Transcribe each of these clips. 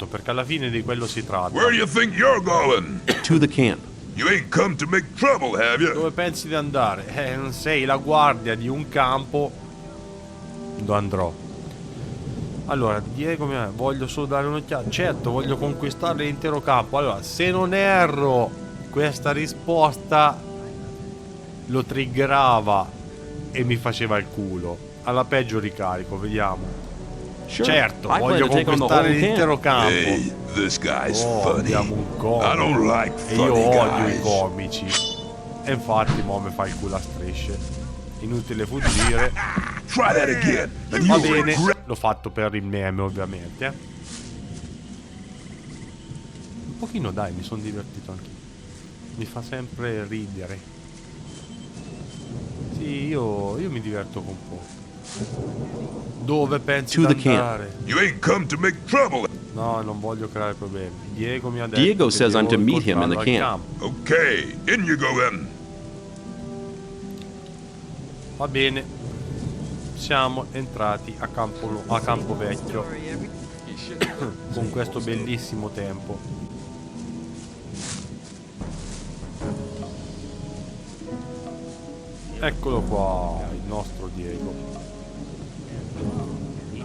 perché alla fine di quello si tratta. Where do you think you're going? To the camp. You ain't come to make trouble, have you? Dove pensi di andare? Non sei la guardia di un campo. Dove andrò? Allora, Diego, voglio solo dare un'occhiata. Certo, voglio conquistare l'intero campo. Allora, se non erro, questa risposta lo triggerava e mi faceva il culo. Alla peggio ricarico, vediamo. Certo, voglio conquistare l'intero campo. Hey, this guy's funny. Abbiamo un comico. I don't like E io funny odio i guys. comici. E infatti mo mi fa il culo a strisce. Inutile fuggire. Try that again. And Va you'll bene, regret. l'ho fatto per il meme ovviamente. Un pochino dai, mi sono divertito anche. Mi fa sempre ridere. Sì, io mi diverto con poco. Dove pensi To di the andare? You ain't come to make trouble. No, non voglio creare problemi. Diego mi ha detto Diego che says I'm devo to meet him in the incontrarlo al camp. Okay, in you go then. Va bene. Siamo entrati a Campo Vecchio con questo bellissimo tempo. Eccolo qua, il nostro Diego.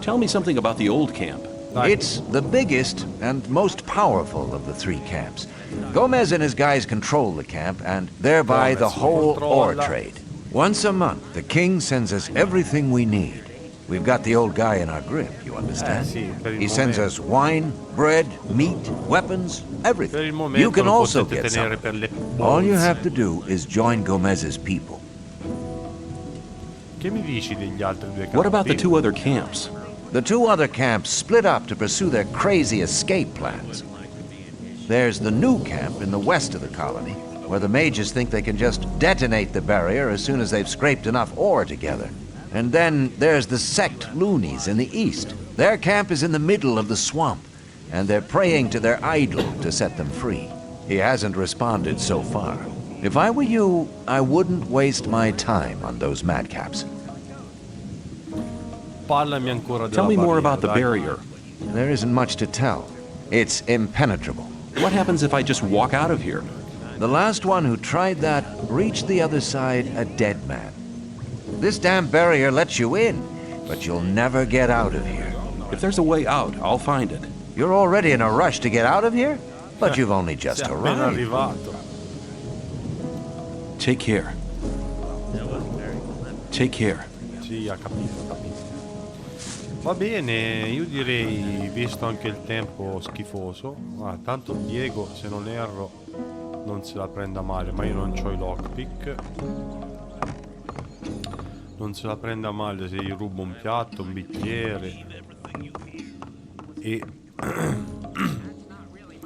Tell me something about the old camp. Dai. It's the biggest and most powerful of the three camps. Gomez and his guys control the camp and thereby the Gomez whole ore controlla. trade. Once a month, the king sends us everything we need. We've got the old guy in our grip, you understand? Sì, per il He sends momento. us wine, bread, meat, weapons, Per everything. il momento You can lo also potete get tenere some. per le All you bolse. have to do is join Gomez's people. Che mi dici degli altri due campi? What about the two other camps? The two other camps split up to pursue their crazy escape plans. There's the new camp in the west of the colony, where the mages think they can just detonate the barrier as soon as they've scraped enough ore together. And then there's the sect loonies in the east. Their camp is in the middle of the swamp, and they're praying to their idol to set them free. He hasn't responded so far. If I were you, I wouldn't waste my time on those madcaps. Parlami ancora della Tell me more about the dai. barrier. There isn't much to tell. It's impenetrable. What happens if I just walk out of here? The last one who tried that reached the other side a dead man. This damn barrier lets you in, but you'll never get out of here. If there's a way out, I'll find it. You're already in a rush to get out of here? But you've only just Sei appena arrived. arrivato. Take care. Take care. Sì, ha capito, ha capito. Va bene, io direi, visto anche il tempo schifoso, tanto Diego, se non erro, non se la prenda male, ma io non c'ho i lockpick. Non se la prenda male se gli rubo un piatto, un bicchiere e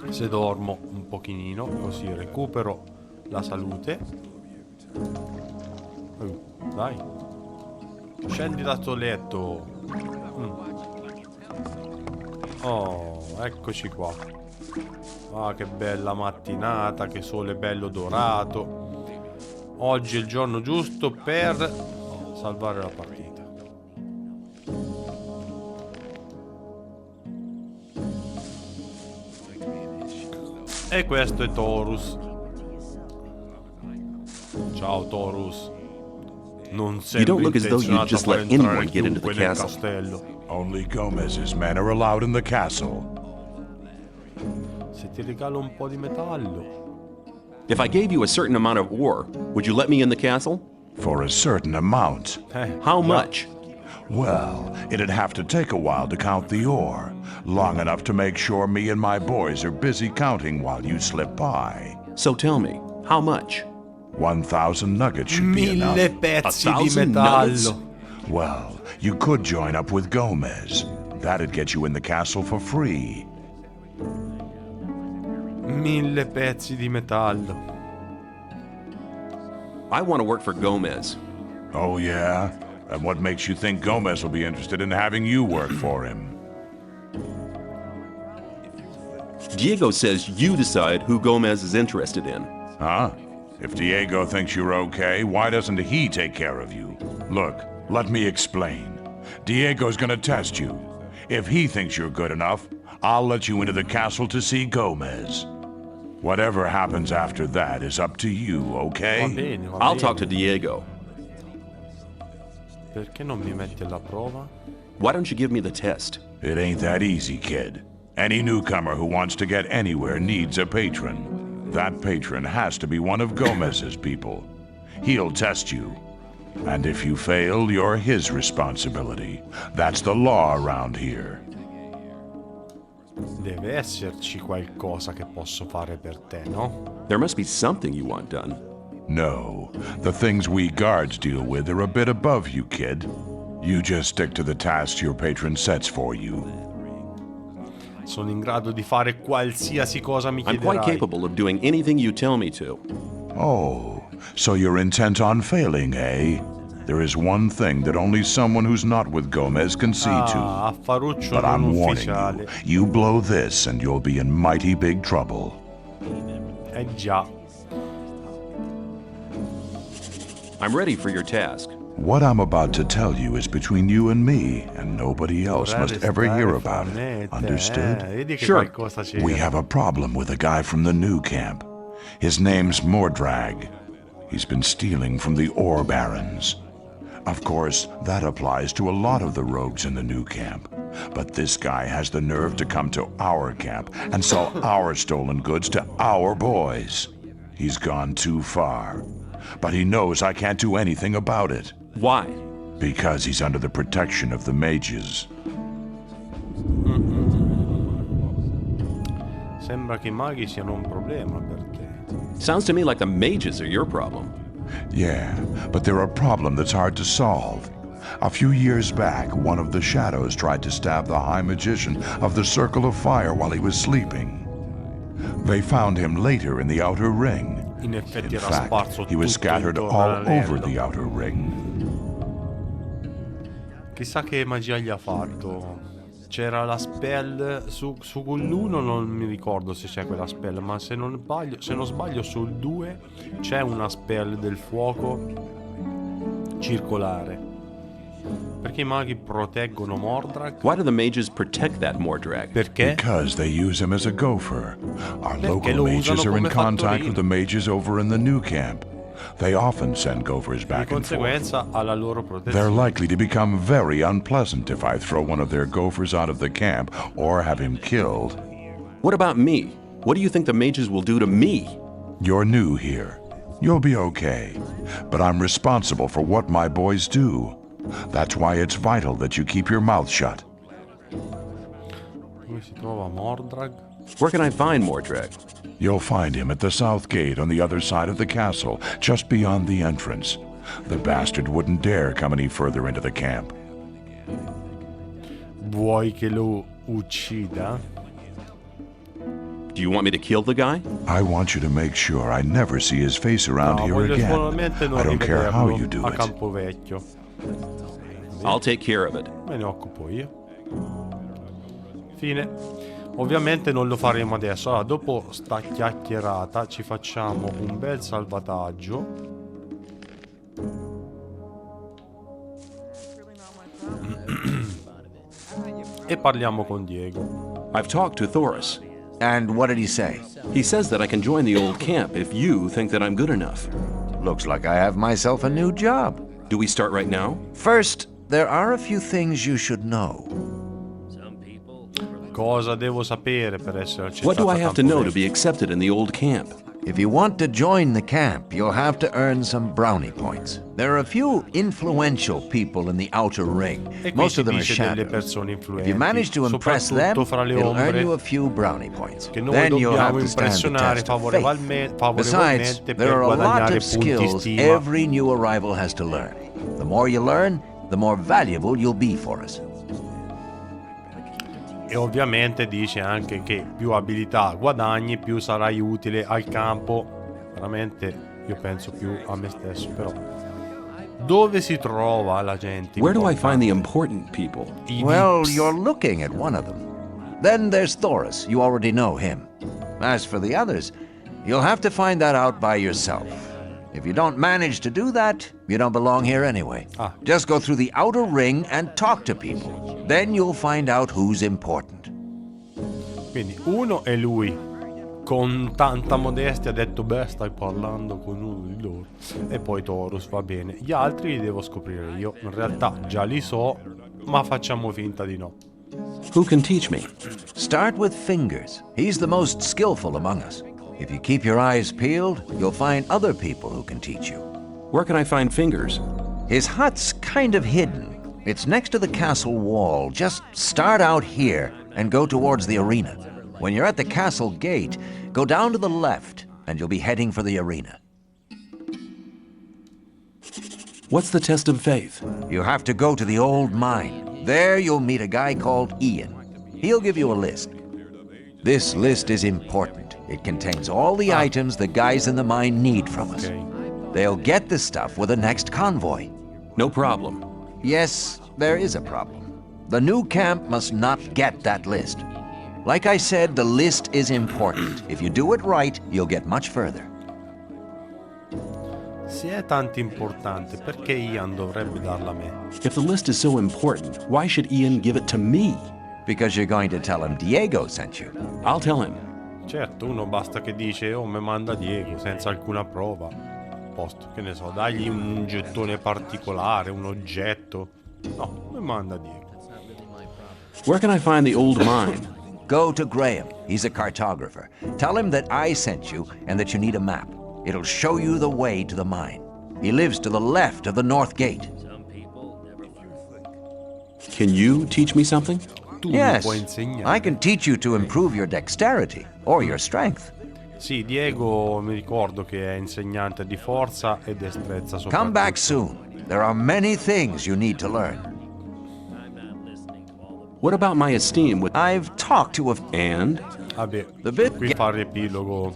se dormo un pochino, così recupero la salute. Dai, scendi da sto letto. Oh, eccoci qua. Ah, che bella mattinata, che sole bello dorato. Oggi è il giorno giusto per salvare la partita. E questo è Taurus. Ciao Taurus. Non You don't look as though you'd intenzionato a just far let entrare anyone get into the chiunque nel castle. castello. Only Gomez's men are allowed in the castle. Se ti regalo un po' di metallo. If I gave you a certain amount of ore, would you let me in the castle? For a certain amount. How già. much? Well, it'd have to take a while to count the ore. Long enough to make sure me and my boys are busy counting while you slip by. So tell me, how much? 1,000 nuggets should be 1000 enough. pezzi di 1,000 metallo. nuggets? Well, you could join up with Gomez. That'd get you in the castle for free. 1000 pezzi di metallo. I want to work for Gomez. Oh, yeah? And what makes you think Gomez will be interested in having you work for him? Diego says you decide who Gomez is interested in. Huh? If Diego thinks you're okay, why doesn't he take care of you? Look, let me explain. Diego's gonna test you. If he thinks you're good enough, I'll let you into the castle to see Gomez. Whatever happens after that is up to you, Va okay? bene, va I'll bene. talk to Diego. Perché non mi metti alla prova? Why don't you give me the test? It ain't that easy, kid. Any newcomer who wants to get anywhere needs a patron. That patron has to be one of Gomez's people. He'll test you. And if you fail, you're his responsibility. That's the law around here. Deve esserci qualcosa che posso fare per te, no? There must be something you want done. No, the things we guards deal with are a bit above you, kid. You just stick to the tasks your patron sets for you. Sono in grado di fare qualsiasi cosa mi I'm quite chiederai. capable of doing anything you tell me to. Oh, so you're intent on failing, eh? There is one thing that only someone who's not with Gomez can see to. Affaruccio But non I'm warning ufficiale. you blow this and you'll be in mighty big trouble. Già. I'm ready for your task. What I'm about to tell you is between you and me, and nobody else must ever hear about it. Understood? Vedi che Sure. qualcosa c'era. We have a problem with a guy from the new camp. His name's Mordrag. He's been stealing from the ore barons. Of course, that applies to a lot of the rogues in the new camp. But this guy has the nerve to come to our camp and sell our stolen goods to our boys. He's gone too far. But he knows I can't do anything about it. Why? Because he's under the protection of the mages. Sembra che i maghi siano un problema per te. Sounds to me like the mages are your problem. Yeah, but they're a problem that's hard to solve. A few years back, one of the shadows tried to stab the High Magician of the Circle of Fire while he was sleeping. They found him later in the Outer Ring. In effetti In era fact, sparso he was tutto scattered intorno all all'anello. over the Outer Ring. Chissà che magia gli ha fatto. C'era la spell su quell'1, non mi ricordo se c'è quella spell, ma se non sbaglio sul 2 c'è una spell del fuoco circolare. Perché i maghi proteggono Mordrag? Why do the mages protect that Mordrag? Perché? Because they use him as a gopher. Our Perché local lo mages usano are in come contact fattorino. with the mages over in the new camp. They often send gophers Di back and forth. conseguenza alla loro They're protezione. likely to become very unpleasant if I throw one of their gophers out of the camp or have him killed. What about me? What do you think the mages will do to me? You're new here. You'll be okay. But I'm responsible for what my boys do. That's why it's vital that you keep your mouth shut. Dove si trova Mordrag? Where can I find Mordrag? You'll find him at the south gate on the other side of the castle, just beyond the entrance. The bastard wouldn't dare come any further into the camp. Vuoi che lo uccida? Do you want me to kill the guy? I want you to make sure I never see his face around No, here voglio again. solamente non I don't care how rivederlo you do a it. Campo Vecchio. I'll take care of it. Me ne occupo io. Fine. Ovviamente non lo faremo adesso. Allora, dopo sta chiacchierata ci facciamo un bel salvataggio. E parliamo con Diego. I've talked to Thoris. And what did he say? He says that I can join the old camp if you think that I'm good enough. Looks like I have myself a new job. Do we start right now? First, there are a few things you should know. Cosa devo sapere per essere accettato? What do I a have to Campo know to Vecchio? be accepted in the old camp? If you want to join the camp, you'll have to earn some brownie points. There are a few influential people in the outer ring. E qui Most si of them are dice delle shadows. persone If influenti, you manage to impress them, soprattutto fra le it'll earn you a ombre, few brownie points. che noi Then you'll have dobbiamo to stand the impressionare test of favorevolmente faith. Besides, per there are a lot guadagnare of punti skills stima. every new arrival has to learn. The more you learn, the more valuable you'll be for us. E ovviamente dice anche che più abilità guadagni, più sarai utile al campo. Veramente io penso più a me stesso, però. Dove si trova la gente? Where do I find the importante? important people? I Well, VIPs. you're looking at one of them. Then there's Thoris. You already know him. As for the others, you'll have to find that out by yourself. If you don't manage to do that, you don't belong here anyway. Ah. Just go through the outer ring and talk to people. Then you'll find out who's important. Quindi uno è lui, con tanta modestia ha detto beh, stai parlando con uno di loro. E poi Taurus, va bene. Gli altri li devo scoprire io. In realtà già li so, ma facciamo finta di no. Who can teach me? Start with Fingers. He's the most skillful among us. If you keep your eyes peeled, you'll find other people who can teach you. Where can I find Fingers? His hut's kind of hidden. It's next to the castle wall. Just start out here and go towards the arena. When you're at the castle gate, go down to the left and you'll be heading for the arena. What's the test of faith? You have to go to the old mine. There you'll meet a guy called Ian. He'll give you a list. This list is important. It contains all the items the guys in the mine need from us. Ok. They'll get the stuff with the next convoy. No problem. Yes, there is a problem. The new camp must not get that list. Like I said, the list is important. If you do it right, you'll get much further. Se è tanto importante, perché Ian dovrebbe darla a me? If the list is so important, why should Ian give it to me? Because you're going to tell him Diego sent you. I'll tell him. Certo, uno basta che dice oh me manda Diego senza alcuna prova. Posto, che ne so, dagli un gettone particolare, un oggetto. No, me manda Diego. Where can I find the old mine? Go to Graham. He's a cartographer. Tell him that I sent you and that you need a map. It'll show you the way to the mine. He lives to the left of the north gate. Can you teach me something? Tu mi Yes, puoi insegnare. I can teach you to improve your dexterity or your strength. Sì, Diego mi ricordo che è insegnante di forza e destrezza soprattutto. Come back soon. There are many things you need to learn. What about my esteem with... I've talked to a... And? Vabbè, The bit- qui fa il riepilogo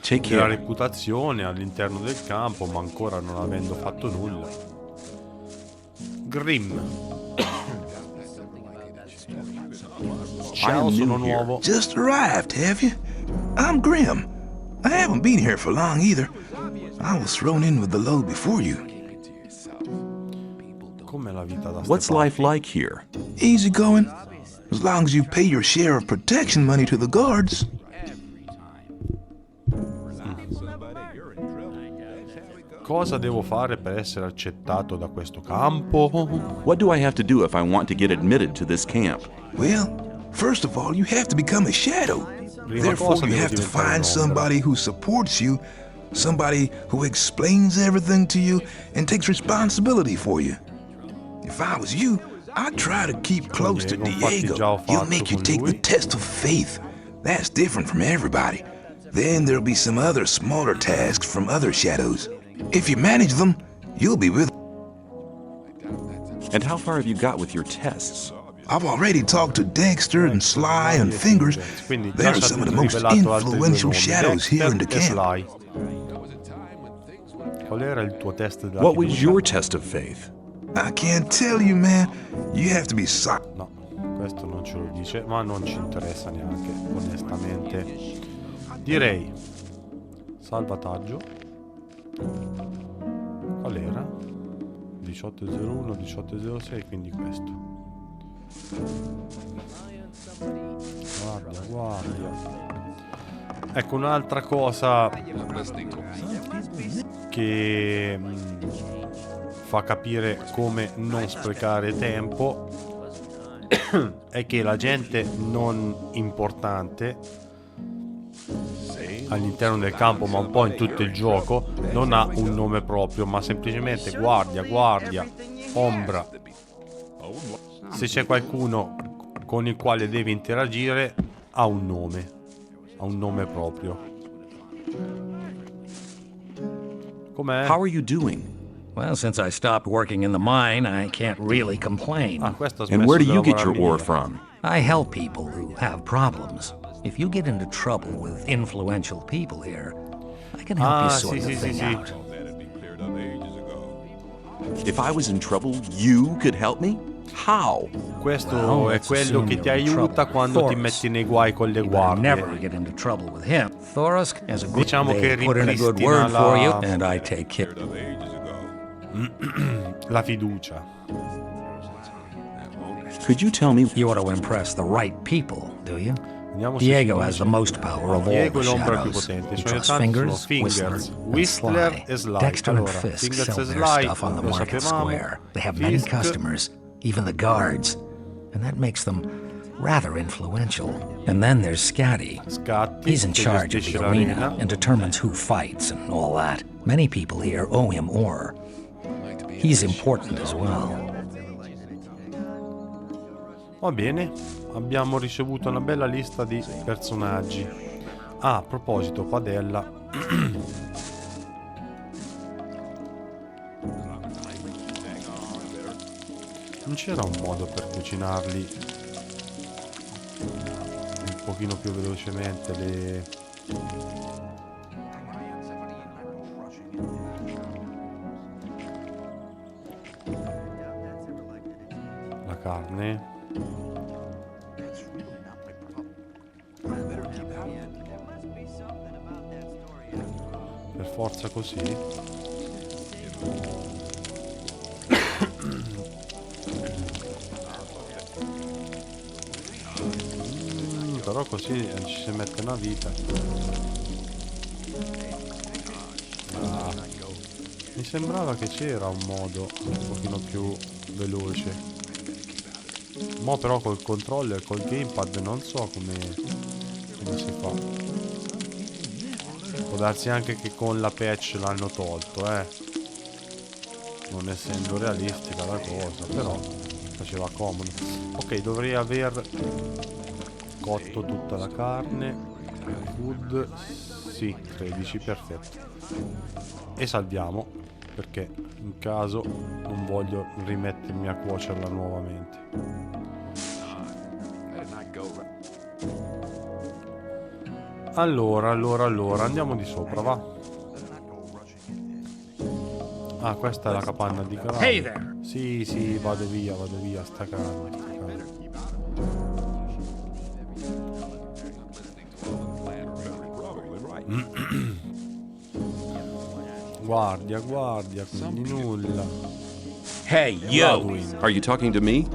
Take della care. reputazione all'interno del campo, ma ancora non avendo fatto nulla. Grimm. Ciao, sono nuovo. Just arrived, have you? I'm Grim. I haven't been here for long either. I was thrown in with the load before you. Com'è la vita da What's Stefano? life like here? Easy going. As long as you pay your share of protection money to the guards. Cosa devo fare per essere accettato da questo campo? What do I have to do if I want to get admitted to this camp? Well, first of all, you have to become a shadow. Prima Therefore, cosa you devo have to diventare find un'ombra. somebody who supports you, somebody who explains everything to you and takes responsibility for you. If I was you, I'd try to keep close to Diego, infatti Diego. già ho He'll fatto make you con take the lui. test of faith. That's different from everybody. Then there'll be some other smaller tasks from other shadows. If you manage them, you'll be with. And how far have you got with your tests? I've already talked to Dexter and Sly and Fingers. Quindi They're già ci some ha of the most rivelato altri due influential nomi, shadows here in the Dexter e camp. Sly. Qual era il tuo test della What was fiducia? your test of faith? I can't tell you, man. You have to be silent. No, questo non ce lo dice, ma non ci interessa neanche, onestamente. Direi salvataggio. Qual era? 1801, 1806, quindi questo. Guardia, guardia. Ecco un'altra cosa che fa capire come non sprecare tempo è che la gente non importante all'interno del campo, ma un po' in tutto il gioco, non ha un nome proprio, ma semplicemente guardia, guardia, ombra. Se c'è qualcuno con il quale devi interagire, ha un nome proprio. Com'è? How are you doing? Well, since I stopped working in the mine, I can't really complain. Ah, questo ha And smesso where do di you get your lavorare ore via. from? I help people who have problems. If you get into trouble with influential people here, I can help you sort the thing out. If I was in trouble, you could help me? How? Questo Well, è let's quello assume che ti you're in aiuta trouble. quando ti Thoros. metti nei guai con le You better never guardie. get into trouble with him. Thorosk has a good Diciamo che they put in a good ripristina word for you, la- and I take care. La fiducia. Could you tell me? You ought to impress the right people, do you? Vediamo se Diego ci has dice. the most power of all Diego the è l'ombra più shadows. potente. I He suoi trusts aiutanti sono Fingers, Fingers, Whistler, Whistler and e Sly. Dexter and Allora, Fisk Fingers sell e their Sly, stuff on the lo market sapevamo. square. They have many Fisk, customers, even the guards, and that makes them rather influential. And then there's Scatty. Scatti, He's in che charge of gestisce the arena l'arena. and determines who fights and all that. Many people here owe him ore. He's important as well. Va bene, abbiamo ricevuto una bella lista di personaggi. Ah, a proposito, padella. Non c'era un modo per cucinarli un pochino più velocemente la carne? Per forza così? Però così ci si mette una vita. Ah, mi sembrava che c'era un modo un pochino più veloce. Mo però col controller, col gamepad non so come si fa. Può darsi anche che con la patch l'hanno tolto, non essendo realistica la cosa, però faceva comodo. Ok, dovrei aver cotto tutta la carne. Food, sì, 13, perfetto. E salviamo, perché in caso non voglio rimettermi a cuocerla nuovamente. Allora, andiamo di sopra, va. Ah, questa è la capanna di grano. Hey there. Sì, vado via, sta carne. Guardia, quindi nulla. Hey, yo. Bloodwind. Are you talking to me?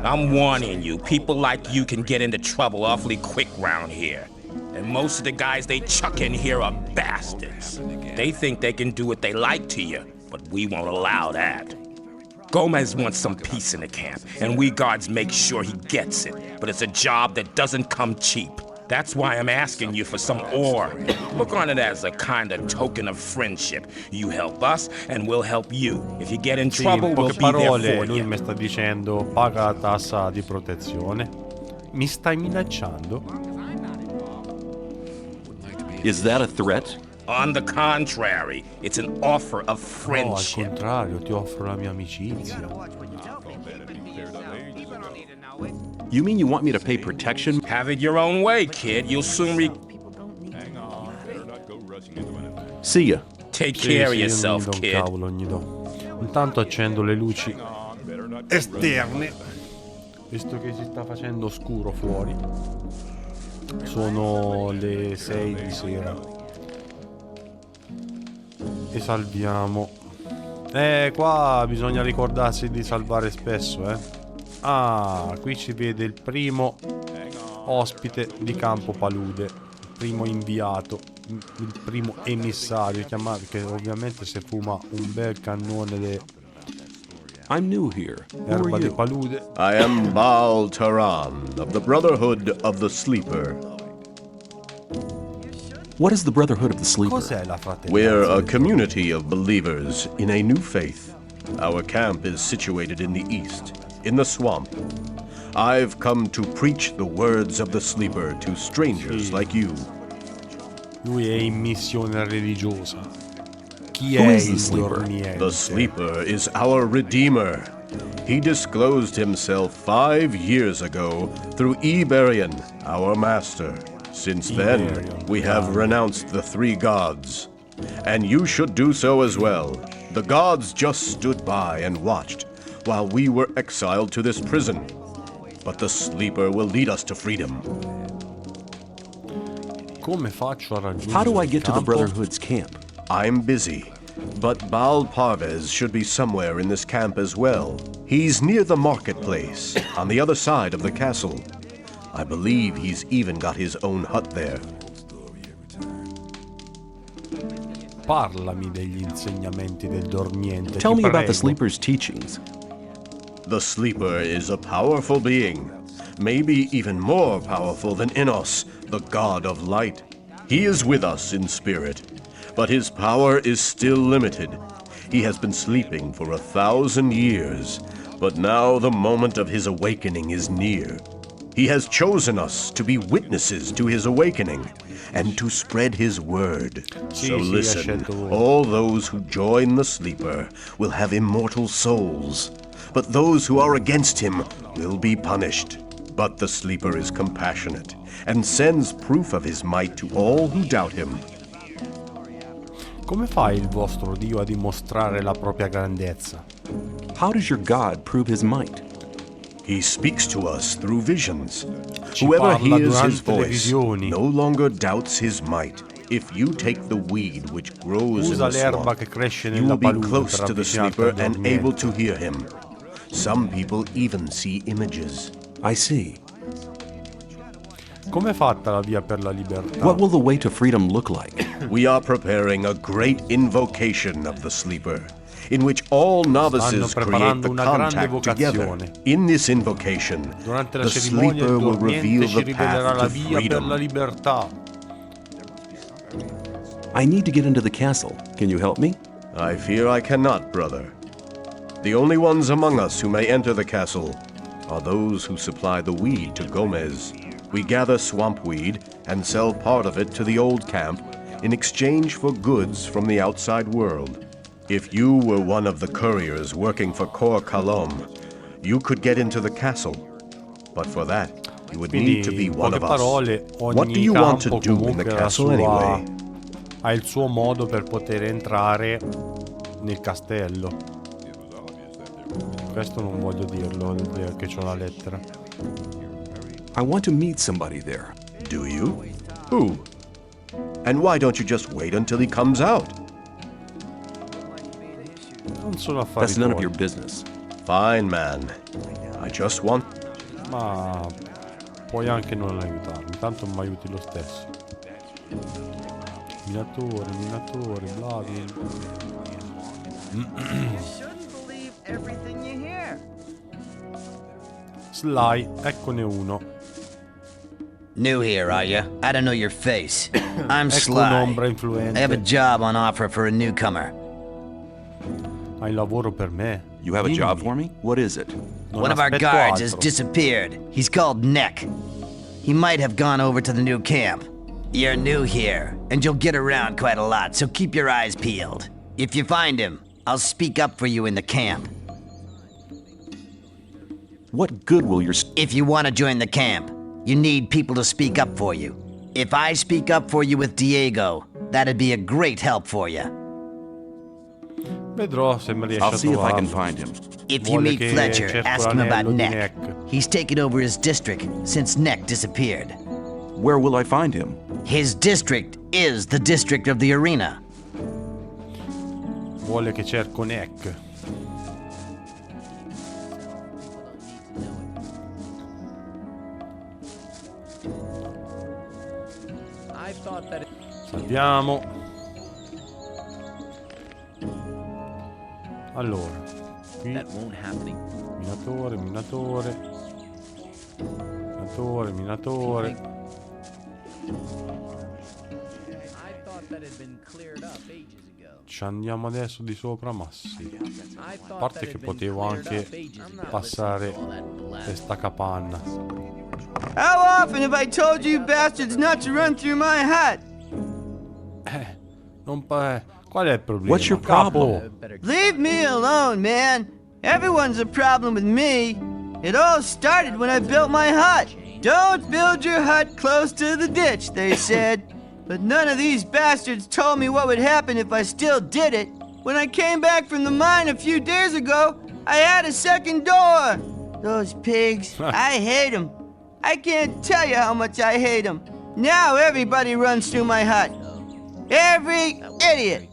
I'm warning you. People like you can get into trouble awfully quick round here. And most of the guys they chuck in here are bastards. They think they can do what they like to you, but we won't allow that. Gomez wants some peace in the camp, and we guards make sure he gets it. But it's a job that doesn't come cheap. That's why I'm asking you for some ore. Look on it as a kind of token of friendship. You help us, and we'll help you. If you get in Sì, trouble, in we'll poche be there parole, for lui you. mi sta dicendo paga la tassa di protezione. Mi stai minacciando? Is that a threat? On the contrary, it's an offer of No, al friendship. contrario, ti offro la mia amicizia. You mean you want me to pay protection? Have it your own way, kid. You'll soon See ya. take Sì, care of io yourself, non gli do un kid. cavolo, non gli do. Intanto accendo le luci esterne, visto che si sta facendo scuro fuori. Sono le 6 di sera. E salviamo. Qua bisogna ricordarsi di salvare spesso, Ah, qui si vede il primo ospite di Campo Palude, il primo inviato, il primo emissario, chiamato, che ovviamente si fuma un bel cannone di I'm new here. Who erba are di you? palude. I am Baal Taran of the Brotherhood of the Sleeper. What is the Brotherhood of the Sleeper? Cos'è la fratellanza? We're a del- community of believers in a new faith. Our camp is situated in the east, in the swamp. I've come to preach the words of the Sleeper to strangers Sì. like you. Lui è in missione religiosa. Chi Who è is the il sleeper? dormiente? The Sleeper is our Redeemer. He disclosed himself 5 years ago through Iberian, our master. Since then, Iberian, we have grande. renounced the 3 gods. And you should do so as well. The gods just stood by and watched while we were exiled to this prison. But the Sleeper will lead us to freedom. Come faccio a raggiungere How do I il get to the campo? Brotherhood's camp? I'm busy, but Baal Parvez should be somewhere in this camp as well. He's near the marketplace, on the other side of the castle. I believe he's even got his own hut there. Parlami degli insegnamenti del dormiente. Tell ti me about the prego. sleeper's teachings. The sleeper is a powerful being, maybe even more powerful than Innos, the god of light. He is with us in spirit, but his power is still limited. He has been sleeping for 1,000 years, but now the moment of his awakening is near. He has chosen us to be witnesses to his awakening and to spread his word. So listen, all those who join the sleeper will have immortal souls, but those who are against him will be punished. But the sleeper is compassionate and sends proof of his might to all who doubt him. Come fa il vostro Dio a dimostrare la propria grandezza? How does your God prove his might? He speaks to us through visions. Ci Whoever parla hears his durante le voice visioni. no longer doubts his might. If you take the weed which grows in Usa the l'erba swamp, che cresce you nella will be palude close per to the avvicinarti sleeper al and dormiente. able to hear him. Some people even see images. I see. Come è fatta la via per la libertà? What will the way to freedom look like? We are preparing a great invocation of the sleeper, in which all novices Stanno create preparando the una grande contact together. vocazione. In this invocation, Durante la the cerimonia sleeper il will reveal dormiente ci the rivelerà path la to via per la freedom. libertà. I need to get into the castle. Can you help me? I fear I cannot, brother. The only ones among us who may enter the castle are those who supply the weed to Gomez. We gather swamp weed and sell part of it to the old camp in exchange for goods from the outside world. If you were one of the couriers working for Cor Kalom, you could get into the castle. But for that, you would need to be Quindi, in one poche of us. parole, What ogni do you want to campo do in the comunque ha la castle sua- anyway? ha il suo modo per poter entrare nel castello. Questo non voglio dirlo, che c'ho la lettera. I want to meet somebody there. Do you? Who? And why don't you just wait until he comes out? Non sono affari That's none of tuoi, your business. Fine, man. I just want... ma puoi anche non aiutarmi, tanto mi aiuti lo stesso. Minatori, bla Sly, eccone uno. New here, are you? I don't know your face. I'm Ecco Sly. un'ombra I have a influente. job on offer for a newcomer. Hai lavoro per me? You have a Dimmi. job for me? What is it? Non One of our aspetto guards has altro. disappeared. He's called Neck. He might have gone over to the new camp. You're new here, and you'll get around quite a lot, so keep your eyes peeled. If you find him, I'll speak up for you in the camp. What good will your... If you want to join the camp, you need people to speak up for you. If I speak up for you with Diego, that'd be a great help for you. Vedrò se mi riesce I'll a see if I can trovarlo. find him. If you Vuole meet che Fletcher, cerco ask him about l'anello di Neck. Neck. He's taken over his district since Neck disappeared. Where will I find him? His district is the district of the arena. Vuole che cerco Neck. Salviamo. Allora, qui minatore. Ci andiamo adesso di sopra, ma sì. A parte che potevo anche passare questa capanna. How often have I told you bastards not to run through my hut? Qual è il problema? What's your problem? Capo? Leave me alone, man. Everyone's a problem with me. It all started when I built my hut. Don't build your hut close to the ditch, they said. But none of these bastards told me what would happen if I still did it. When I came back from the mine a few days ago, I had a second door. Those pigs, I hate them. I can't tell you how much I hate them. Now everybody runs through my hut. Every idiot.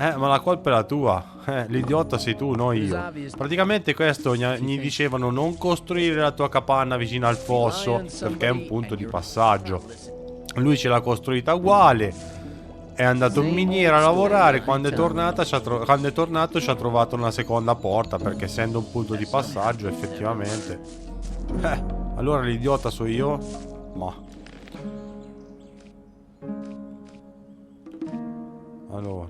Ma la colpa è la tua. L'idiota sei tu, non io. Praticamente questo gli dicevano non costruire la tua capanna vicino al fosso perché è un punto di passaggio. Lui ce l'ha costruita uguale. È andato in miniera a lavorare. Quando è tornato ci ha trovato una seconda porta, perché essendo un punto di passaggio effettivamente. Allora l'idiota so io? Ma allora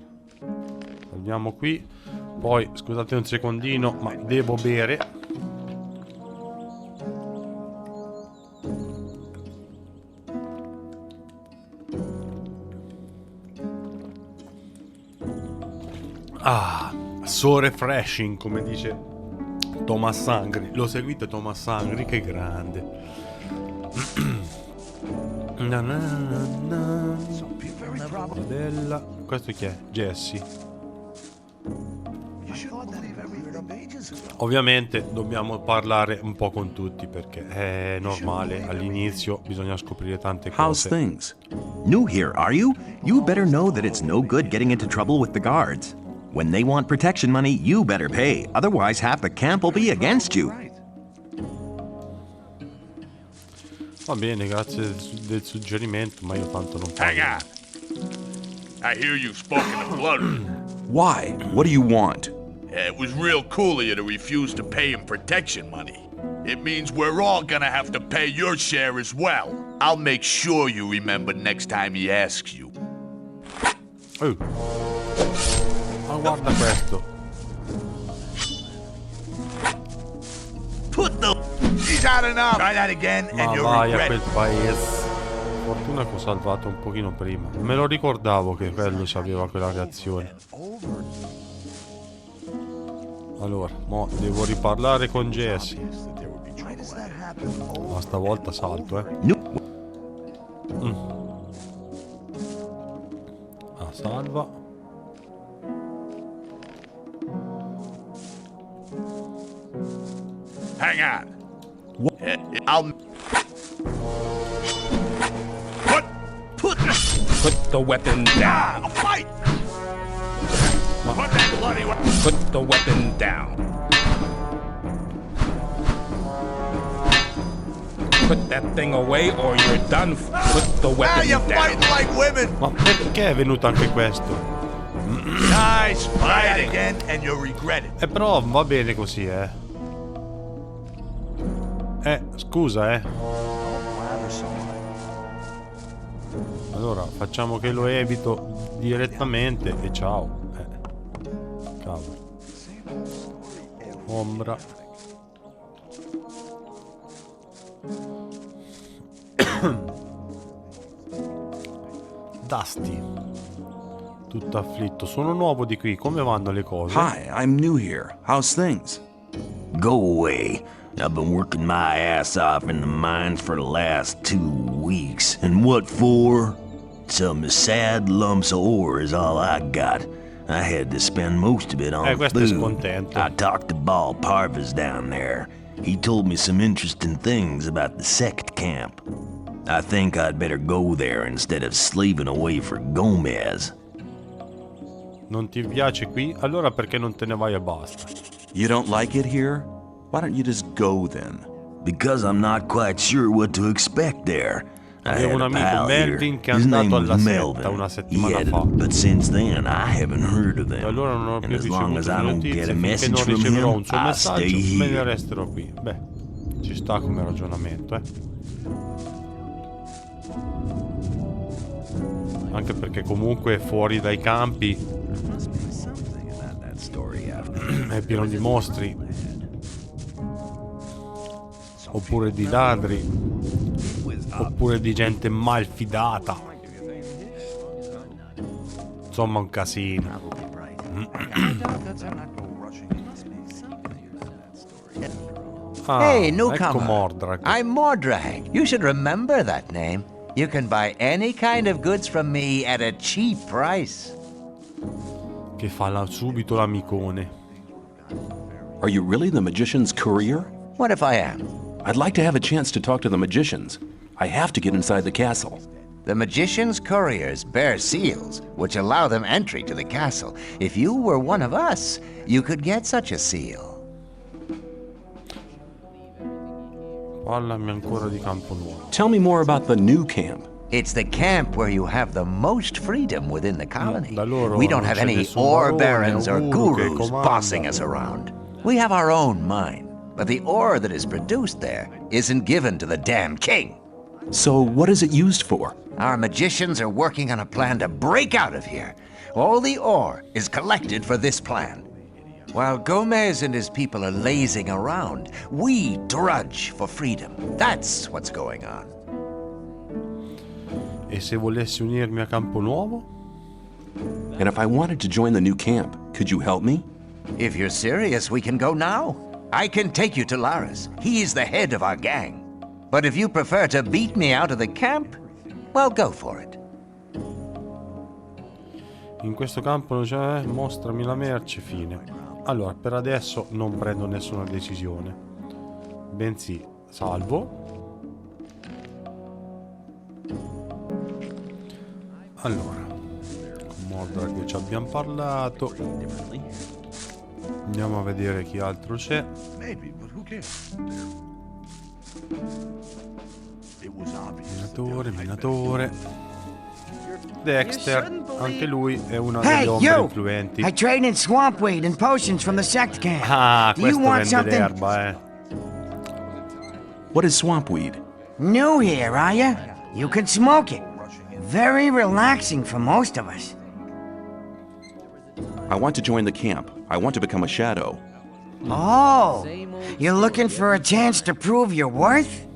andiamo qui. Poi scusate un secondino, ma devo bere. So refreshing, come dice Thomas Sangri. Lo seguite Thomas Sangri? Che grande. Della. Questo chi è? Jesse. Ovviamente dobbiamo parlare un po' con tutti, perché è normale, all'inizio bisogna scoprire tante cose. How's things? New here, are you? You better know that it's no good getting into trouble with the guards. When they want protection money, you better pay. Otherwise, half the camp will be against you. Va bene, grazie del suggerimento, ma io tanto non parlo. Hang on. I hear you've spoken of blood. Why? What do you want? It was real cool of you to refuse to pay him protection money. It means we're all gonna have to pay your share as well. I'll make sure you remember next time he asks you. Ma guarda questo. He's had enough. Try that again Ma and you'll vai a regret quel it. paese. Fortuna che ho salvato un pochino prima. Me lo ricordavo che quello aveva quella reazione. Allora, mo devo riparlare con Jesse. Ma stavolta salto, salva. Hang on. I'll Put the weapon down. fight. Put that bloody weapon. Put the weapon down. Put that thing away or you're done. Put the Now weapon you're down. fighting like women. Ma perché è venuto anche questo? Nice. Try it again and you'll regret it. Però va bene così, scusa, Allora, facciamo che lo evito direttamente e ciao. Cavolo. Ombra. Dusty. Tutto afflitto. Sono nuovo di qui. Come vanno le cose? Hi, I'm new here. How's things? Go away. I've been working my ass off in the mines for the last 2 weeks. And what for? Some sad lumps of ore is all I got. I had to spend most of it on questo è food. scontento. I talked to Ball Parvis down there. He told me some interesting things about the sect camp. I think I'd better go there instead of slaving away for Gomez. Non ti piace qui? Allora perché non te ne vai e basta? You don't like it here? Why don't you just go then? Because I'm not quite sure what to expect there. I Avevo had un a amico, pal here. Melvin, che è His name andato was alla setta Melvin. una He settimana had fa. but since then I haven't heard of E them. allora non ho più And as long as ricevuto I don't notizie. get a Finché message non from riceverò him, un suo I messaggio, stay me ne here. resterò qui. Beh, ci sta come ragionamento, Anche perché comunque fuori dai campi è pieno di mostri, oppure di ladri, oppure di gente malfidata. Insomma, un casino. Hey, ecco newcomer. Mordrag. I'm Mordrag. You should remember that name. You can buy any kind of goods from me at a cheap price. Che fa subito l'amicone. Are you really the magician's courier? What if I am? I'd like to have a chance to talk to the magicians. I have to get inside the castle. The magician's couriers bear seals, which allow them entry to the castle. If you were one of us, you could get such a seal. Parlami ancora di Campo Nuovo. Tell me more about the new camp. It's the camp where you have the most freedom within the colony. Da loro We don't non have c'è any nessun ore barone barons o or guru che gurus comanda. bossing us around. We have our own mind, but the ore that is produced there isn't given to the damn king. So what is it used for? Our magicians are working on a plan to break out of here. All the ore is collected for this plan. While Gomez and his people are lazing around, we drudge for freedom. That's what's going on. E se volessi unirmi a Campo Nuovo? And if I wanted to join the new camp, could you help me? If you're serious, we can go now. I can take you to Laris. He's the head of our gang. But if you prefer to beat me out of the camp, well, go for it. In questo campo non c'è, mostrami la merce, fine. Allora, per adesso non prendo nessuna decisione. Bensì, salvo. Allora, con Mordrag ci abbiamo parlato. Andiamo a vedere chi altro c'è. Minatore. Dexter, anche lui è una delle ombre influenti. I trade in swamp weed and potions from the sect camp. Ah, Do you questo want vende something? l'erba, What is swamp weed? New here, are ya? You can smoke it. Very relaxing for most of us. I want to join the camp. I want to become a shadow. Oh, you're looking for a chance to prove your worth?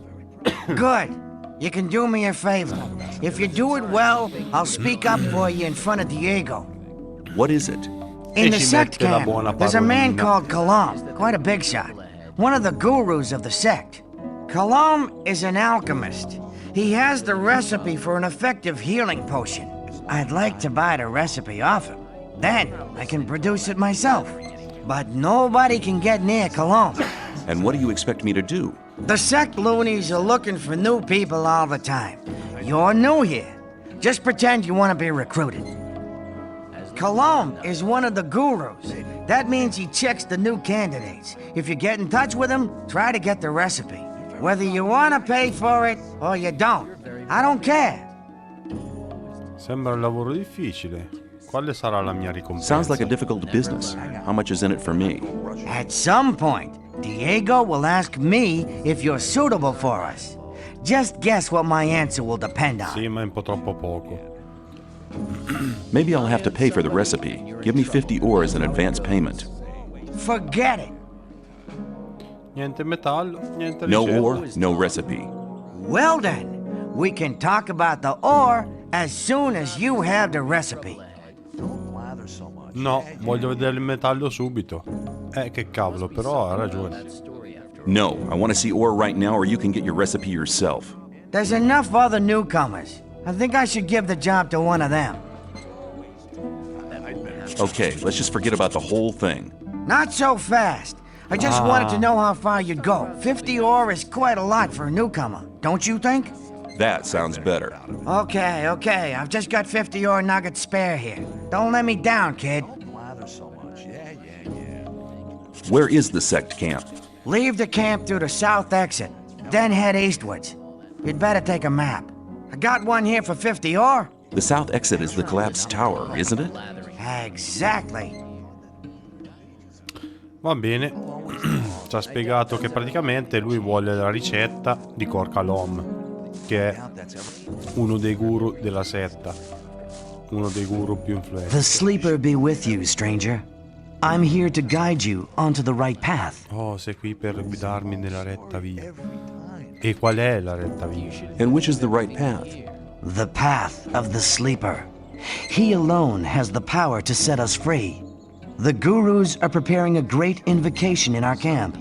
Good. You can do me a favor. If you do it well, I'll speak up for you in front of Diego. What is it? In the sect camp, there's a man called Colom, quite a big shot. One of the gurus of the sect. Colom is an alchemist. He has the recipe for an effective healing potion. I'd like to buy the recipe off him. Then I can produce it myself. But nobody can get near Colom. And what do you expect me to do? The sect loonies are looking for new people all the time. You're new here. Just pretend you want to be recruited. Colom is one of the gurus. That means he checks the new candidates. If you get in touch with him, try to get the recipe. Whether you want to pay for it or you don't. I don't care. Sembra un lavoro difficile. Quale sarà la mia ricompensa? Sounds like a difficult business. How much is in it for me? At some point, Diego will ask me if you're suitable for us. Just guess what my answer will depend on. Sì, ma è un po' troppo poco. Maybe I'll have to pay for the recipe. Give me 50 ore as an advance payment. Forget it. Niente metallo, niente No ricetta. ore, no recipe. Well then, we can talk about the ore as soon as you have the recipe. No, voglio vedere il metallo subito. Che cavolo, però ha ragione. No, I want to see ore right now or you can get your recipe yourself. There's enough other newcomers. I think I should give the job to one of them. Okay, let's just forget about the whole thing. Not so fast. I just wanted to know how far you'd go. 50 ore is quite a lot for a newcomer, don't you think? That sounds better. Okay. I've just got 50 ore nuggets spare here. Don't let me down, kid. Where is the sect camp? Leave the camp through the south exit, then head eastwards. You'd better take a map. I got one here for 50 ore. The south exit is the collapsed tower, isn't it? Exactly. Va bene. Ci ha spiegato che praticamente lui vuole la ricetta di Corcalom, che è uno dei guru della setta, uno dei guru più influenti. The sleeper be with you, stranger. I'm here to guide you onto the right path. Oh, sei qui per guidarmi nella retta via. E qual è la retta via? And which is the right path? The path of the sleeper. He alone has the power to set us free. The gurus are preparing a great invocation in our camp.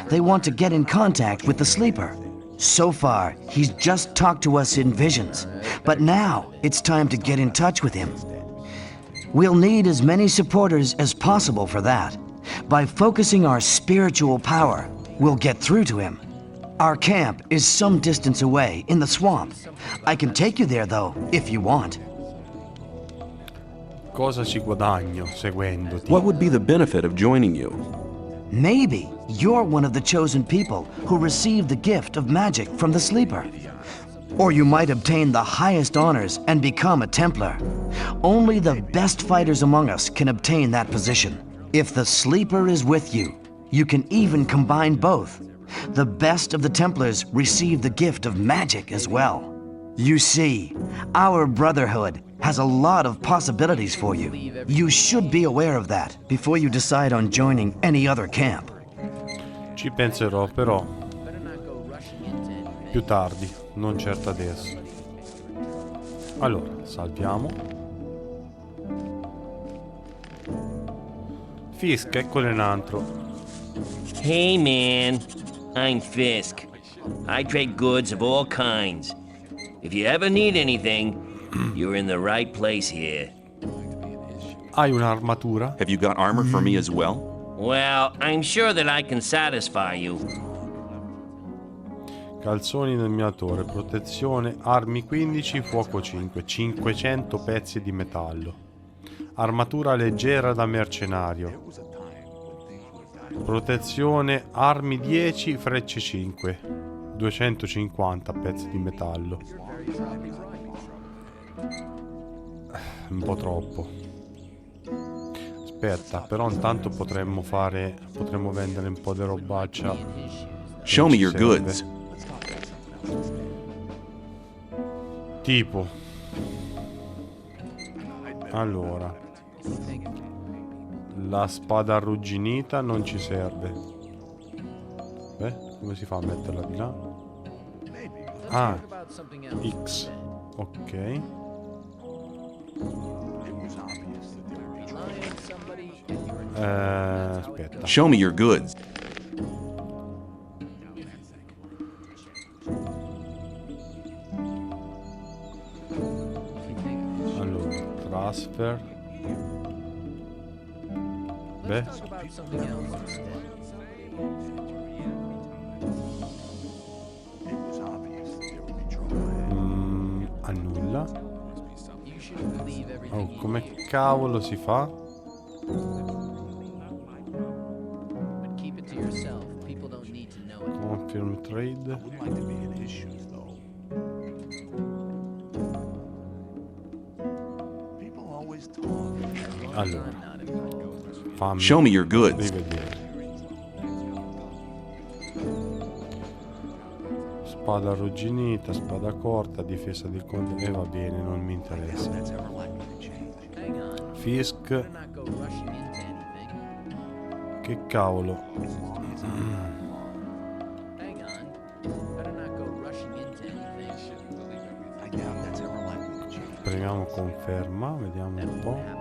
They want to get in contact with the sleeper. So far, he's just talked to us in visions, but now it's time to get in touch with him. We'll need as many supporters as possible for that. By focusing our spiritual power, we'll get through to him. Our camp is some distance away in the swamp. I can take you there though, if you want. Cosa ci guadagno seguendoti? What would be the benefit of joining you? Maybe you're one of the chosen people who received the gift of magic from the sleeper. Or you might obtain the highest honors and become a Templar. Only the best fighters among us can obtain that position. If the sleeper is with you, you can even combine both. The best of the Templars receive the gift of magic as well. You see, our brotherhood has a lot of possibilities for you. You should be aware of that before you decide on joining any other camp. Ci penserò però più tardi, non certo adesso. Allora, salviamo. Fisk, eccolo in altro. Hey man, I'm Fisk. I trade goods of all kinds. If you ever need anything, you're in the right place here. Hai un'armatura? Have you got armor for me as well? Well, I'm sure that I can satisfy you. Calzoni del minatore, protezione, armi 15, fuoco 5, 500 pezzi di metallo. Armatura leggera da mercenario. Protezione, armi 10, frecce 5, 250 pezzi di metallo. Un po' troppo. Aspetta, però intanto potremmo vendere un po' di robaccia. Show me your goods. Tipo, allora, la spada arrugginita non ci serve. Beh, come si fa a metterla di là? Ah, X. Ok. Aspetta. Show me your goods. Allora, transfer. Beh. Annulla. Oh, come cavolo si fa? Confirm trade. Allora, fammi Show me your goods. rivedere. Spada arrugginita, spada corta, difesa di conto. E va bene, non mi interessa. Fisk. Che cavolo. Premiamo conferma, vediamo un po'.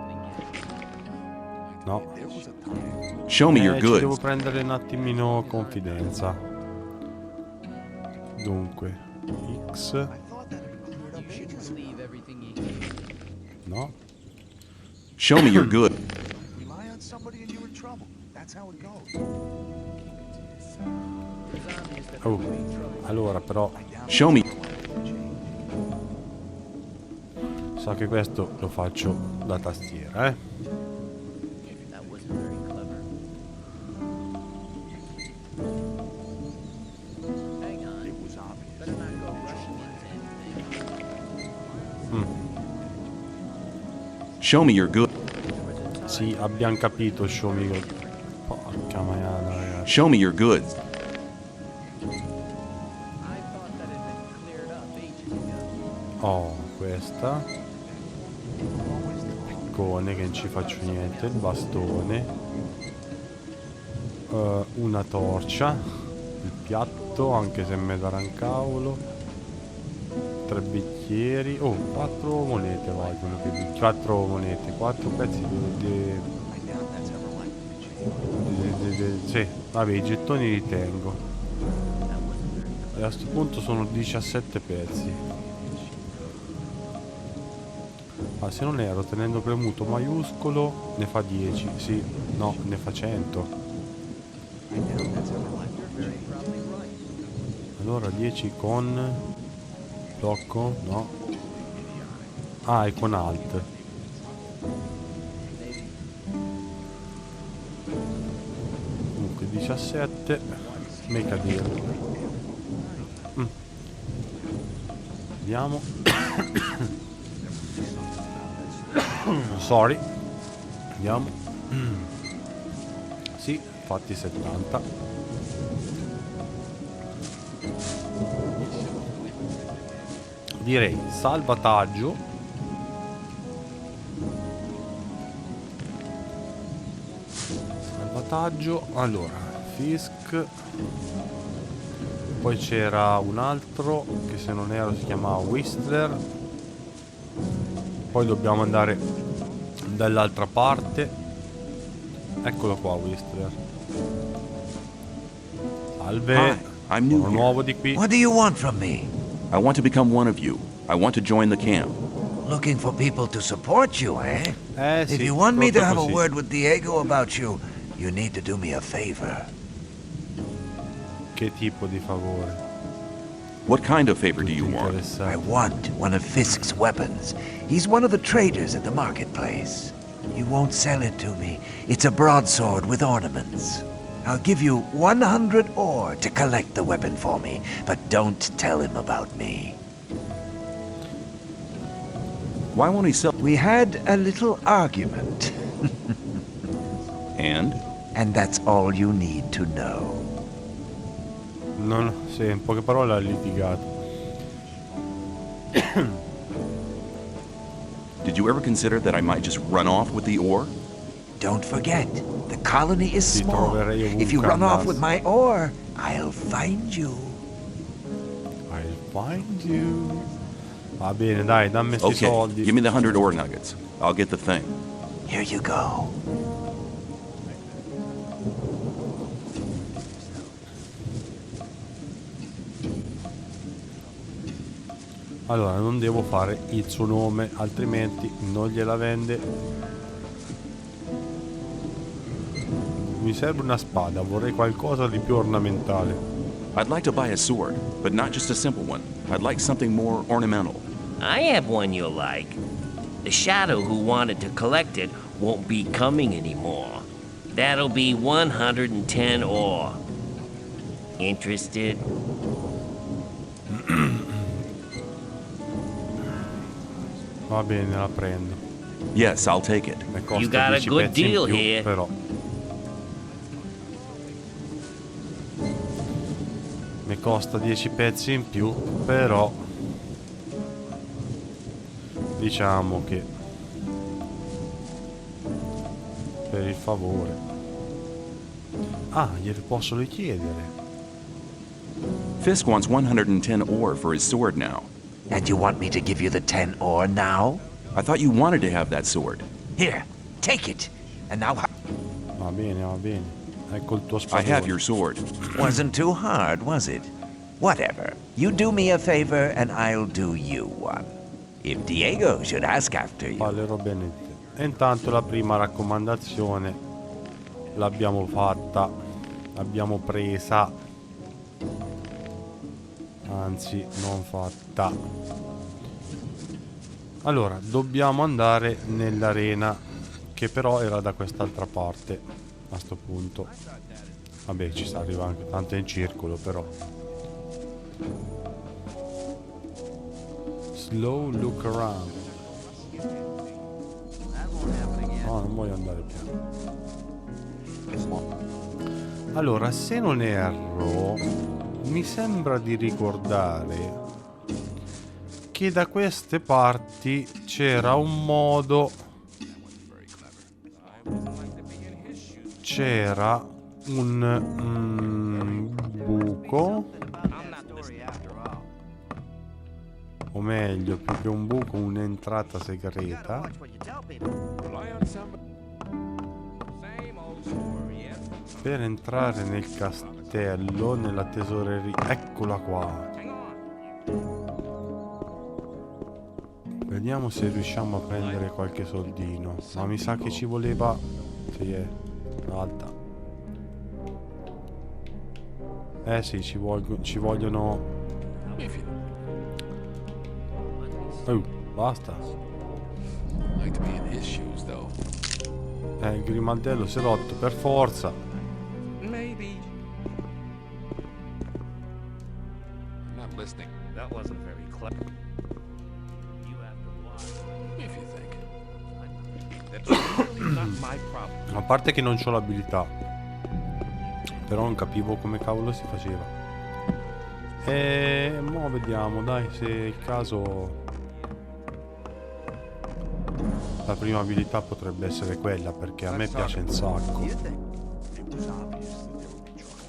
No. Show me your Ci goods. devo prendere un attimino confidenza. Dunque, X. No. Show me your goods. Oh, allora però. Show me. So che questo lo faccio da tastiera, eh. Show me your goods. Sì, abbiamo capito, show me your... Porca maiala, ragazzi. Show me your goods. Oh, questa. Piccone che non ci faccio niente. Il bastone. Una torcia. Il piatto, anche se me darà un cavolo. 3 bicchieri. Oh, 4 monete vogliono. 4 monete, 4 pezzi sì, vabbè, i gettoni li tengo. E a questo punto sono 17 pezzi. Ah, se non ero tenendo premuto maiuscolo ne fa 10. Sì, no, ne fa 100. Allora 10 con blocco, no. Ah, è con alt. Comunque 17. Mica dire. Vediamo. Sorry. Vediamo. Sì, fatti 70. Direi salvataggio. Salvataggio. Allora, Fisk. Poi c'era un altro che, se non ero, si chiamava Whistler. Poi dobbiamo andare dall'altra parte. Eccolo qua, Whistler. Salve. Hi, I'm new Sono here. nuovo di qui. What do you want from me? I want to become one of you. I want to join the camp. Looking for people to support you, eh? Sì, If you want me to proprio have a così. word with Diego about you, you need to do me a favor. Che tipo di favore? What kind of favor do you want? I want one of Fisk's weapons. He's one of the traders at the marketplace. You won't sell it to me. It's a broadsword with ornaments. I'll give you 100 ore to collect the weapon for me, but don't tell him about me. Why won't he sell? We had a little argument. And? And that's all you need to know. Non, sì, in poche parole ha litigato. Did you ever consider that I might just run off with the ore? Don't forget, the colony is Ti small. troverei ovunque If you run off andassi. with my ore, I'll find you. I'll find you. Va bene, dai, dammi sti Okay, soldi. give me the 100 ore nuggets. I'll get the thing. Here you go. Allora, non devo fare il suo nome, altrimenti non gliela vende. Mi serve una spada, vorrei qualcosa di più ornamentale. I'd like to buy a sword, but not just a simple one. I'd like something more ornamental. I have one you'll like. The shadow who wanted to collect it won't be coming anymore. That'll be 110 ore. Interested? Va bene, la prendo. Yes, I'll take it. Mi costa You got a 10 good pezzi in deal più, here. però. Mi costa 10 pezzi in più, però diciamo che per il favore. Ah, glieli posso richiedere. Fisk wants 110 ore for his sword now. And you want me to give you the 10 ore now? I thought you wanted to have that sword. Here, take it. And now... Va bene, va bene. Ecco il tuo I spadone. have your sword. Wasn't too hard, was it? Whatever. You do me a favor and I'll do you one. If Diego should ask after you... Parlerò bene di te. E intanto la prima raccomandazione l'abbiamo fatta. L'abbiamo presa. Anzi, non fatta. Allora, dobbiamo andare nell'arena, che però era da quest'altra parte. A sto punto. Vabbè, ci sta arrivando, tanto è in circolo, però. Slow look around. No, non voglio andare piano. Allora, se non erro, mi sembra di ricordare che da queste parti c'era un modo, c'era un buco, o meglio, più che un buco, un'entrata segreta, per entrare nel castello, nella tesoreria. Eccola qua. Vediamo se riusciamo a prendere qualche soldino. Ma mi sa che ci voleva... Sì, è alta. Eh sì, ci vogliono... basta. Il grimaldello si è rotto per forza. A parte che non c'ho l'abilità, però non capivo come cavolo si faceva. E mo vediamo, dai, se è il caso. La prima abilità potrebbe essere quella, perché a me piace un sacco.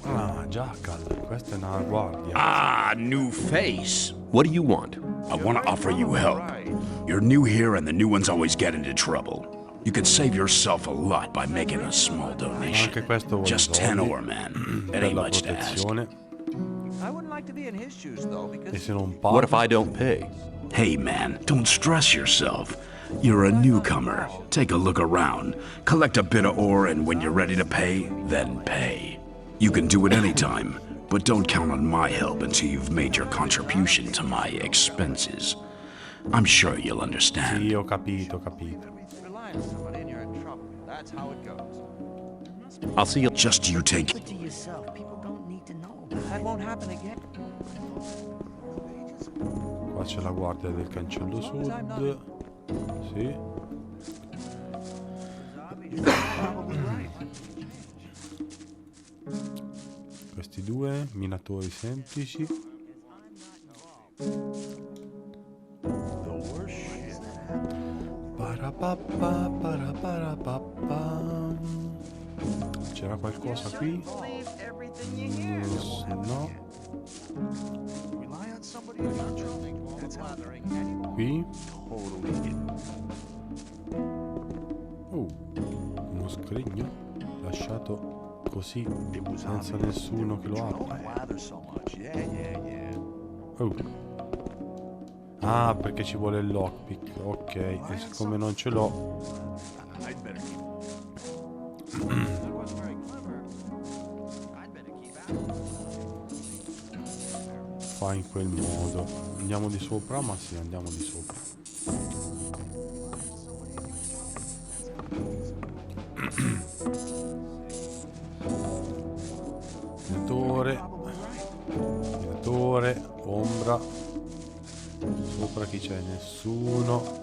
Ah, Jackal, questa è una guardia. Ah, new face. What do you want? I want to offer you help. You're new here and the new ones always get into trouble. You could save yourself a lot by making a small donation. Anche questo voglio Just 10 ore, man. It ain't much to ask. E se non pago? What if I don't pay? Hey, man, don't stress yourself. You're a newcomer. Take a look around. Collect a bit of ore, and when you're ready to pay, then pay. You can do it anytime, but don't count on my help until you've made your contribution to my expenses. I'm sure you'll understand. Sì, ho capito. I'll see you. Just you take... Qua c'è la guardia del cancello sud. Sì. Questi due minatori semplici. C'era qualcosa qui? No. Qui? Uno scrigno lasciato così senza nessuno che lo apra. Ah, perché ci vuole il lockpick. Ok, e siccome non ce l'ho, fa in quel modo. Andiamo di sopra? Ma sì, andiamo di sopra. Direttore, ombra. Sopra chi c'è? Nessuno.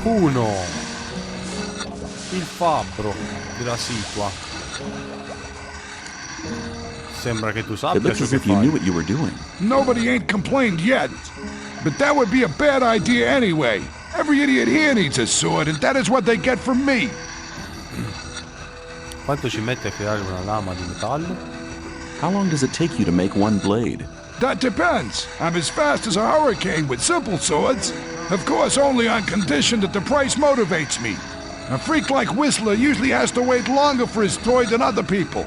Uno. Il fabbro della situa. Sembra che tu sappia. It looks as if you knew what you were doing. Nobody ain't complained yet. But that would be a bad idea anyway. Every idiot here needs a sword, and that is what they get from me. Quanto ci mette a creare una lama di metallo? How long does it take you to make one blade? That depends. I'm as fast as a hurricane with simple swords. Of course, only on condition that the price motivates me. A freak like Whistler usually has to wait longer for his toy than other people.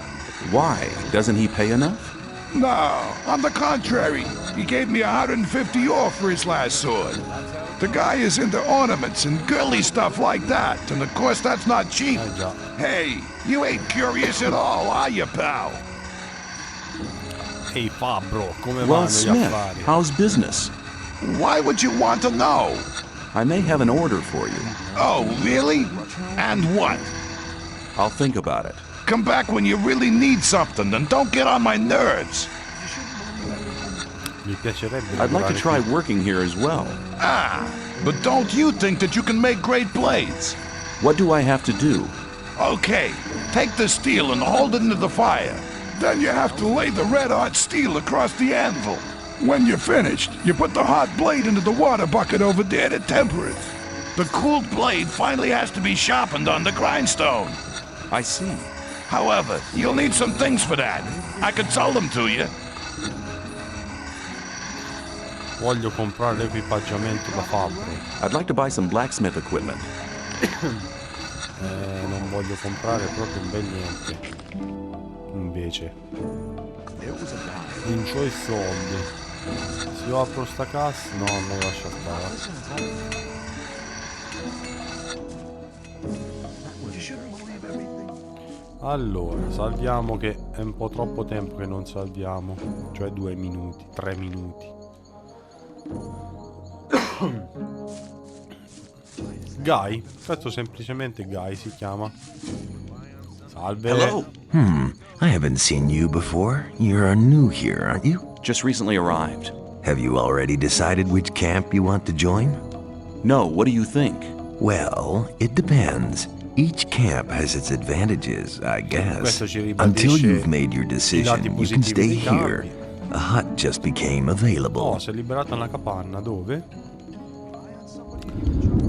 Why? Doesn't he pay enough? No, on the contrary. He gave me 150 ore for his last sword. The guy is into ornaments and girly stuff like that, and of course that's not cheap. Hey, you ain't curious at all, are you, pal? Ehi fabbro, come Well, vanno gli Smith, affari? how's business? Why would you want to know? I may have an order for you. Oh, really? And what? I'll think about it. Come back when you really need something, and don't get on my nerves. Mi piacerebbe. I'd like to try working here as well. Ah, but don't you think that you can make great blades? What do I have to do? Okay, take the steel and hold it into the fire. Then you have to lay the red hot steel across the anvil. When you're finished, you put the hot blade into the water bucket over there to temper it. The cooled blade finally has to be sharpened on the grindstone. I see. However, you'll need some things for that. I could sell them to you. Voglio comprare l'equipaggiamento da fabbro. I'd like to buy some blacksmith equipment. Non voglio comprare proprio un bel niente. Invece non c'ho i soldi. Se io apro sta cassa, no, non lascia stare. Allora, salviamo, che è un po' troppo tempo che non salviamo. Cioè 2 minuti, 3 minuti. Guy, questo semplicemente Guy si chiama. Salve. Hello. I haven't seen you before. You're new here, aren't you? Just recently arrived. Have you already decided which camp you want to join? No, what do you think? Well, it depends. Each camp has its advantages, I guess. Questo ci Until ribadisce you've made your i lati decision, you can positivi stay dei here. campi. A hut just became available. Oh, si è liberata una capanna. Dove?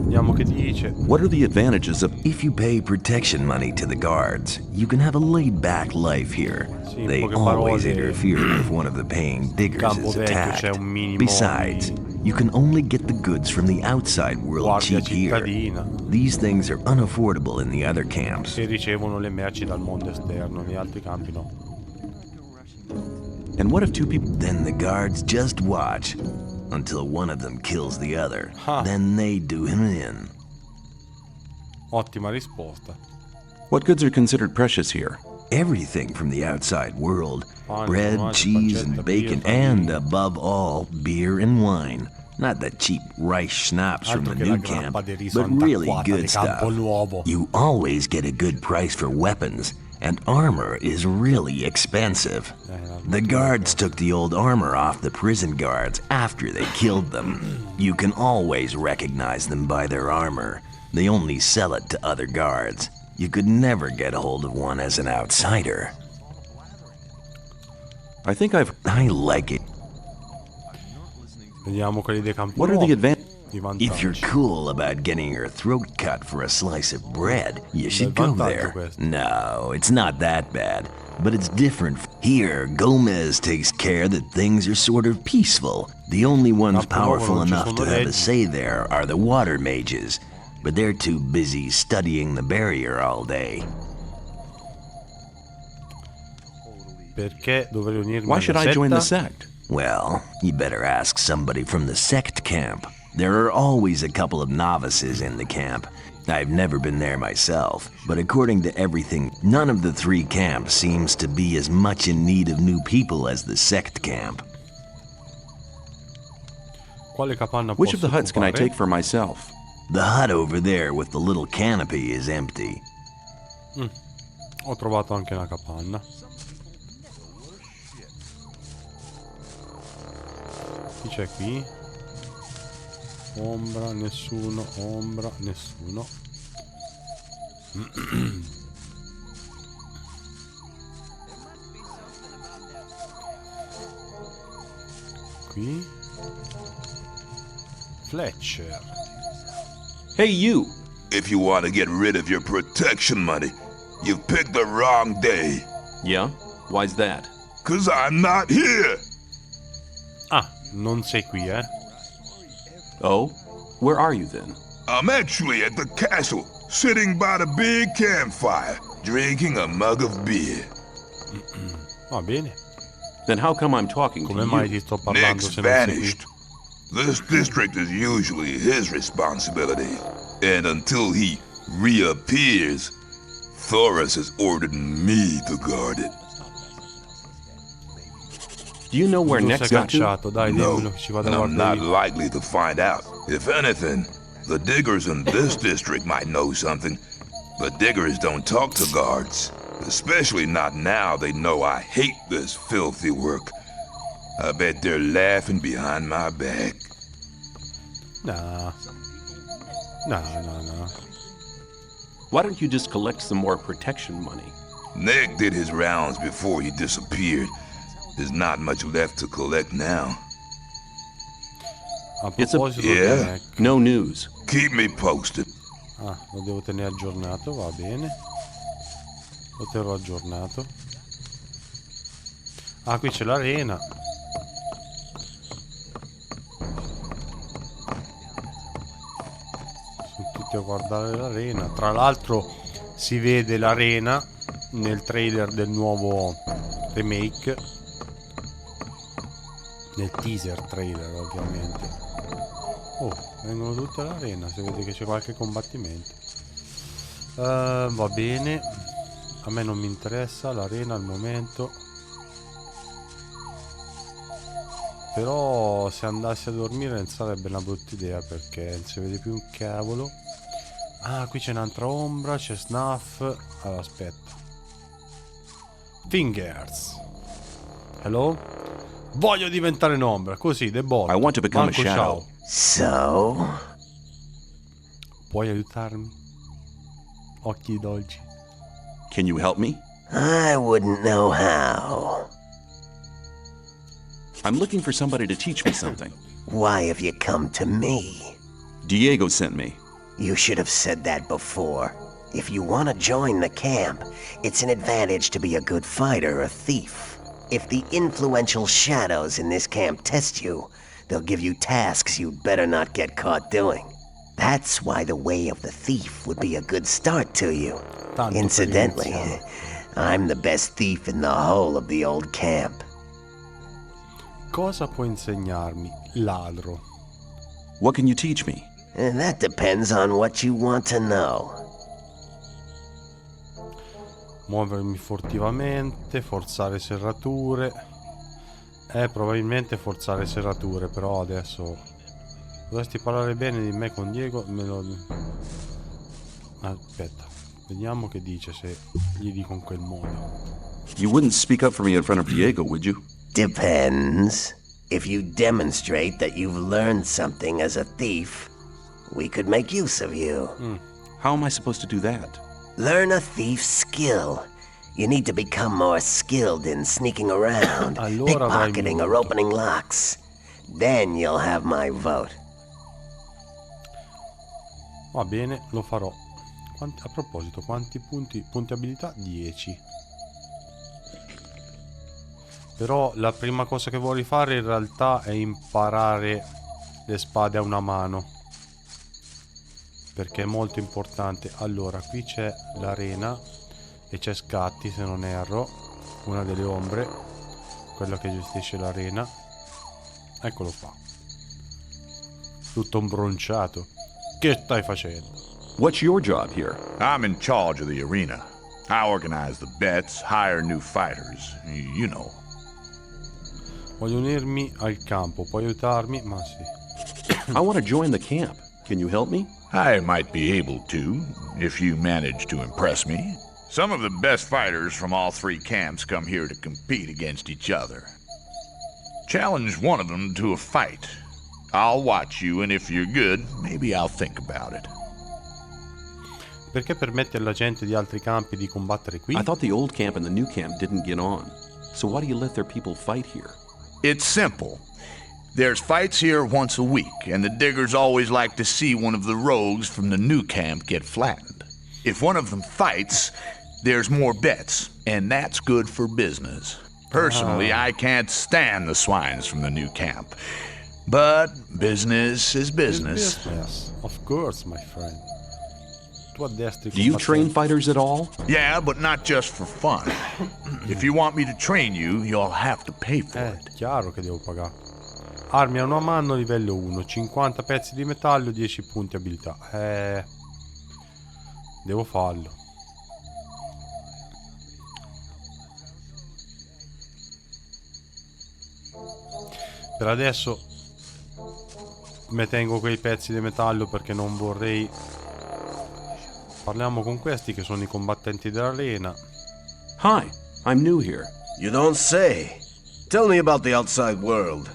Vediamo che dice. What are the advantages of... If you pay protection money to the guards, you can have a laid-back life here. Sì, in They poche always parole, interfere if one of the paying diggers Campo is Vecchio attacked. c'è un minimo Besides, you can only get the goods from the outside world guardia cheap here. cittadina. These things are unaffordable in the other camps. Che ricevono le merci dal mondo esterno, negli altri campi no. And what if two people... Then the guards just watch until one of them kills the other. Ah. Then they do him in. Ottima risposta. What goods are considered precious here? Everything from the outside world. Pane, Bread, formaggi, cheese, pancetta, and bacon, beer, and famiglia. above all, beer and wine. Not the cheap rice schnapps from Altro the che la new camp, grappa di riso but really antacquata good di stuff. Campo Nuovo. You always get a good price for weapons, and armor is really expensive. The guards took the old armor off the prison guards after they killed them. You can always recognize them by their armor. They only sell it to other guards. You could never get a hold of one as an outsider. I like it. Vediamo quelli dei campi What are nuovi. the advantages? I vantaggi. If you're cool about getting your throat cut for a slice of bread, you should go vantaggio there. questo. No, it's not that bad, but it's different. Here, Gomez takes care that things are sort of peaceful. The only ones Campo Nuovo powerful non ci enough sono to have a leggi. say there are the water mages, but they're too busy studying the barrier all day. Perché dovrei unirmi Why alla should I join the setta? sect? Well, you better ask somebody from the sect camp. There are always a couple of novices in the camp. I've never been there myself, but according to everything, none of the three camps seems to be as much in need of new people as the sect camp. Quale capanna Which posso of the huts can I occupare? take for myself? The hut over there with the little canopy is empty. Ho trovato anche una capanna. Chi c'è qui? Ombra, nessuno. Ombra, nessuno. Qui. Fletcher. Hey, you! If you want to get rid of your protection money, you've picked the wrong day. Yeah? Why's that? 'Cause I'm not here! Ah, non sei qui, eh? Oh? Where are you then? I'm actually at the castle, sitting by the big campfire, drinking a mug of beer. Va bene. Then how come I'm talking Come to mai you? ti sto parlando Nick's se non sei qui? vanished. This district is usually his responsibility, and until he reappears, Thoris has ordered me to guard it. Do you know where Non Nick's sei got to? cacciato, dai, No, dimmelo che ci vado a and I'm guardare not io. likely to find out. If anything, the diggers in this district might know something, but diggers don't talk to guards, especially not now they know I hate this filthy work. I bet they're laughing behind my back. No. No. Why don't you just collect some more protection money? Nick did his rounds before he disappeared. There's not much left to collect now. A It's a... proposito di Yeah. Mac. No news. Keep me posted. Ah, lo devo tenere aggiornato, va bene. Lo terrò aggiornato. Ah, qui c'è l'arena. Sono tutti a guardare l'arena. Tra l'altro si vede l'arena nel trailer del nuovo remake. Nel teaser trailer, ovviamente. Oh, vengono tutte all'arena. Si vede che c'è qualche combattimento. Va bene. a me non mi interessa l'arena al momento. Però se andassi a dormire non sarebbe una brutta idea, perché non si vede più un cavolo. Ah, qui c'è un'altra ombra, c'è Snuff. Allora, aspetta. Fingers. Hello? Voglio diventare un'ombra, così, the ball. I want to become Manco a shadow. So? Puoi aiutarmi? Occhi dolci. Can you help me? I wouldn't know how. I'm looking for somebody to teach me something. Why have you come to me? Diego sent me. You should have said that before. If you want to join the camp, it's an advantage to be a good fighter or thief. If the influential shadows in this camp test you, they'll give you tasks you'd better not get caught doing. That's why the way of the thief would be a good start to you. Incidentally, I'm the best thief in the whole of the old camp. Cosa può insegnarmi, ladro? What can you teach me? That depends on what you want to know. Muovermi furtivamente, forzare serrature. Probabilmente forzare serrature, però adesso dovresti parlare bene di me con Diego. Aspetta, vediamo che dice se gli dico in quel modo. You wouldn't speak up for me in front of Diego, would you? Depends. If you demonstrate that you've learned something as a thief, we could make use of you. How am I supposed to do that? Learn a thief's skill. You need to become more skilled in sneaking around, pickpocketing, or opening locks. Then you'll have my vote. Va bene, lo farò. A proposito, quanti punti abilità? 10. Però la prima cosa che vorrei fare in realtà è imparare le spade a una mano, perché è molto importante. Allora, qui c'è l'arena e c'è Scatti, se non erro, una delle ombre, quello che gestisce l'arena. Eccolo qua, tutto imbronciato. Che stai facendo? What's your job here? I'm in charge of the arena. I organize the bets, hire new fighters, you know. Voglio unirmi al campo, puoi aiutarmi? Ma sì. I want to join the camp. Can you help me? I might be able to, if you manage to impress me. Some of the best fighters from all three camps come here to compete against each other. Challenge one of them to a fight. I'll watch you, and if you're good, maybe I'll think about it. Perché permette alla gente di altri campi di combattere qui? I thought the old camp and the new camp didn't get on. So why do you let their people fight here? It's simple. There's fights here once a week, and the diggers always like to see one of the rogues from the new camp get flattened. If one of them fights, there's more bets, and that's good for business. Personally, I can't stand the swines from the new camp. But business is business. Business, of course, my friend. Do you train fighters at all? Yeah, but not just for fun. If you want me to train you, you'll have to pay for it. Chiaro che devo pagare. Armi a una mano, livello 1, 50 pezzi di metallo, 10 punti abilità. Devo farlo. Per adesso mi tengo quei pezzi di metallo perché non vorrei. Parliamo con questi che sono i combattenti dell'arena. Hi, I'm new here. You don't say. Tell me about the outside world.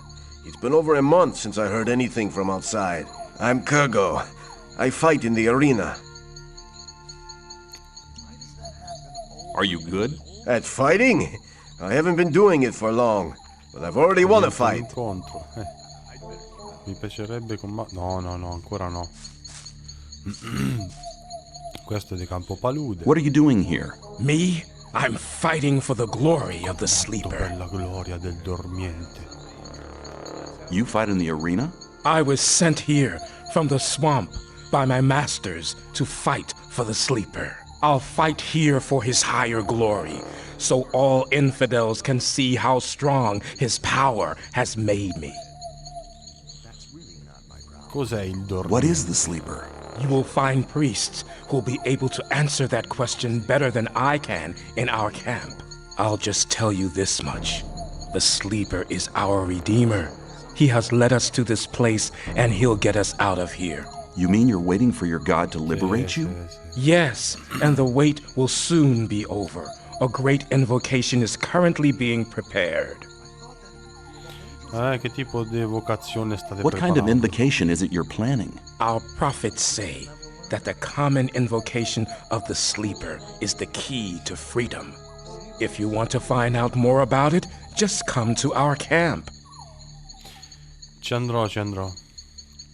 It's been over a month since I heard anything from outside. I'm Kurgo. I fight in the arena. Are you good? At fighting? I haven't been doing it for long, but I've already won a fight. Mi piacerebbe combattere. No, ancora no. Questo è di Campo Palude. What are you doing here? Me? I'm fighting for the glory of the sleeper. Per la gloria del dormiente. You fight in the arena? I was sent here from the swamp by my masters to fight for the sleeper. I'll fight here for his higher glory, so all infidels can see how strong his power has made me. Cos'è il dormiente? What is the sleeper? You will find priests who will be able to answer that question better than I can in our camp. I'll just tell you this much. The sleeper is our redeemer. He has led us to this place, and he'll get us out of here. You mean you're waiting for your God to liberate you? Yes, and the wait will soon be over. A great invocation is currently being prepared. Che tipo di evocazione state What kind of preparando? invocation is it you're planning? Our prophets say that the common invocation of the sleeper is the key to freedom. If you want to find out more about it, just come to our camp. Ci andrò.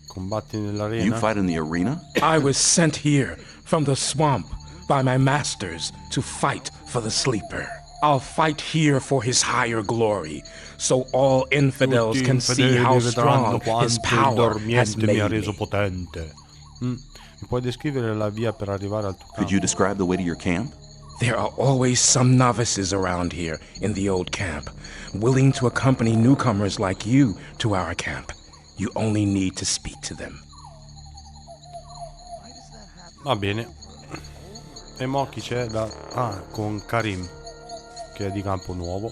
Combatti nell'arena? You fight in the arena? I was sent here from the swamp by my masters to fight for the sleeper. I'll fight here for his higher glory, so all infidels can see how strong his power has made me. potente. Mi puoi descrivere la via per arrivare al tuo campo? Could you describe the way to your camp? There are always some novices around here in the old camp, willing to accompany newcomers like you to our camp. You only need to speak to them. Va bene. E mo chi c'è da... Ah, con Karim, che è di Campo Nuovo.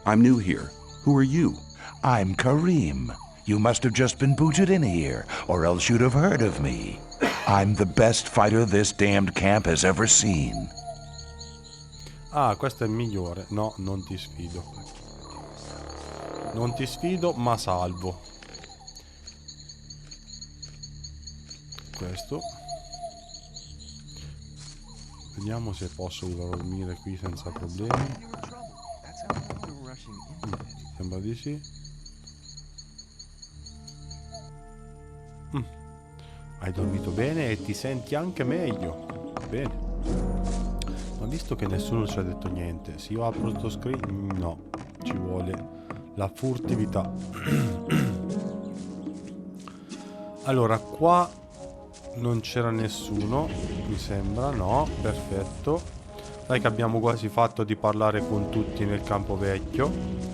I'm new here. Who are you? I'm Karim. You must have just been booted in here, or else you'd have heard of me. I'm the best fighter this damned camp has ever seen. Ah, questo è il migliore. No, non ti sfido. Non ti sfido, ma salvo. Questo. Vediamo se posso dormire qui senza problemi. Sembra di sì. Hai dormito bene e ti senti anche meglio. Bene. Ma visto che nessuno ci ha detto niente, se io apro sto screen, no, ci vuole la furtività. Allora, qua non c'era nessuno, mi sembra, no, perfetto. Dai che abbiamo quasi fatto di parlare con tutti nel Campo Vecchio.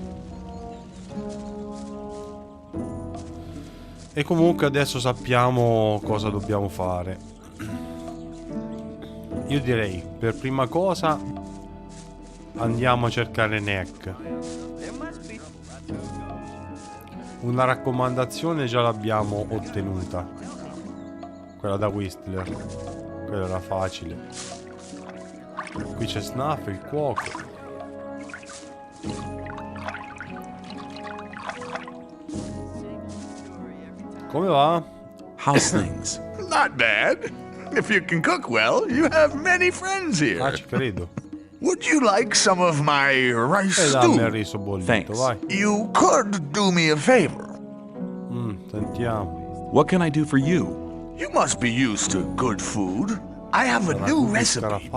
E comunque adesso sappiamo cosa dobbiamo fare. Io direi, per prima cosa, andiamo a cercare Neck. Una raccomandazione già l'abbiamo ottenuta. Quella da Whistler. Quella era facile. Qui c'è Snuff, il cuoco. Come va? How's things? Not bad. If you can cook well, you have many friends here. Ah, ci credo. Would you like some of my rice Dammi il stew? riso bollito, Thanks. vai. You could do me a favor. Sentiamo. What can I do for you? You must be used to good food. I have a new recipe.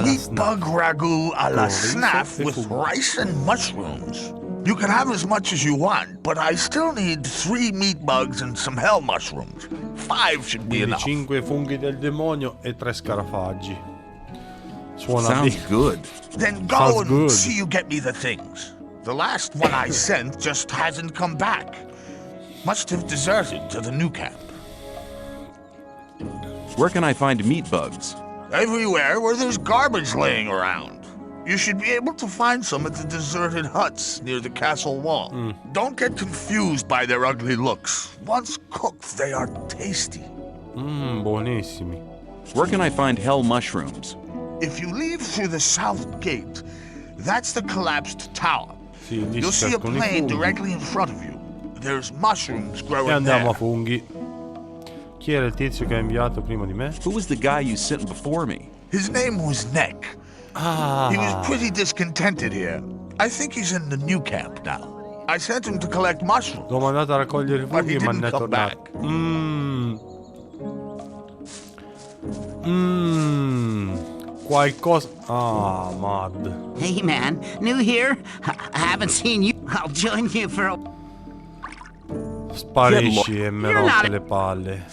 Meat bug ragu alla snaff with rice and mushrooms. You can have as much as you want, but I still need 3 meat bugs and some hell mushrooms. 5 should be Quindi enough. 5 funghi del demonio e 3 scarafaggi. Suona Sounds bene. good. Then go Sounds and good. see you get me the things. The last one I sent just hasn't come back. Must have deserted to the new camp. Where can I find meat bugs? Everywhere where there's garbage laying around. You should be able to find some at the deserted huts near the castle wall. Don't get confused by their ugly looks. Once cooked, they are tasty. Buonissimi. Where can I find hell mushrooms? If you leave through the south gate, that's the collapsed tower. Sì, lì You'll si see a cercano i plane funghi. directly in front of you. There's mushrooms E growing andiamo a there. funghi. Chi era il tizio che ha inviato prima di me? Who was the guy you sent before me? His name was Neck. He was pretty discontented here. I think he's in the new camp now. I sent him to collect mushrooms. L'ho mandato a raccogliere i But he funghi ma non è didn't come tornato. Qualcosa... Ah, Mad. Hey, man, new here? I haven't seen you. I'll join you for a... Sparisci e me You're rompe not- le palle.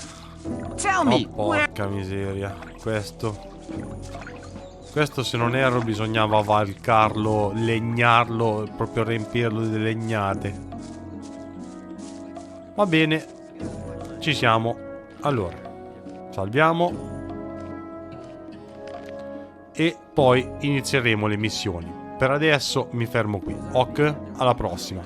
Tell Oh, me, where... porca miseria. Questo se non erro bisognava valcarlo, legnarlo, proprio riempirlo di legnate. Va bene. Ci siamo. Allora, Salviamo. E poi inizieremo le missioni. Per adesso mi fermo qui. Ok, alla prossima.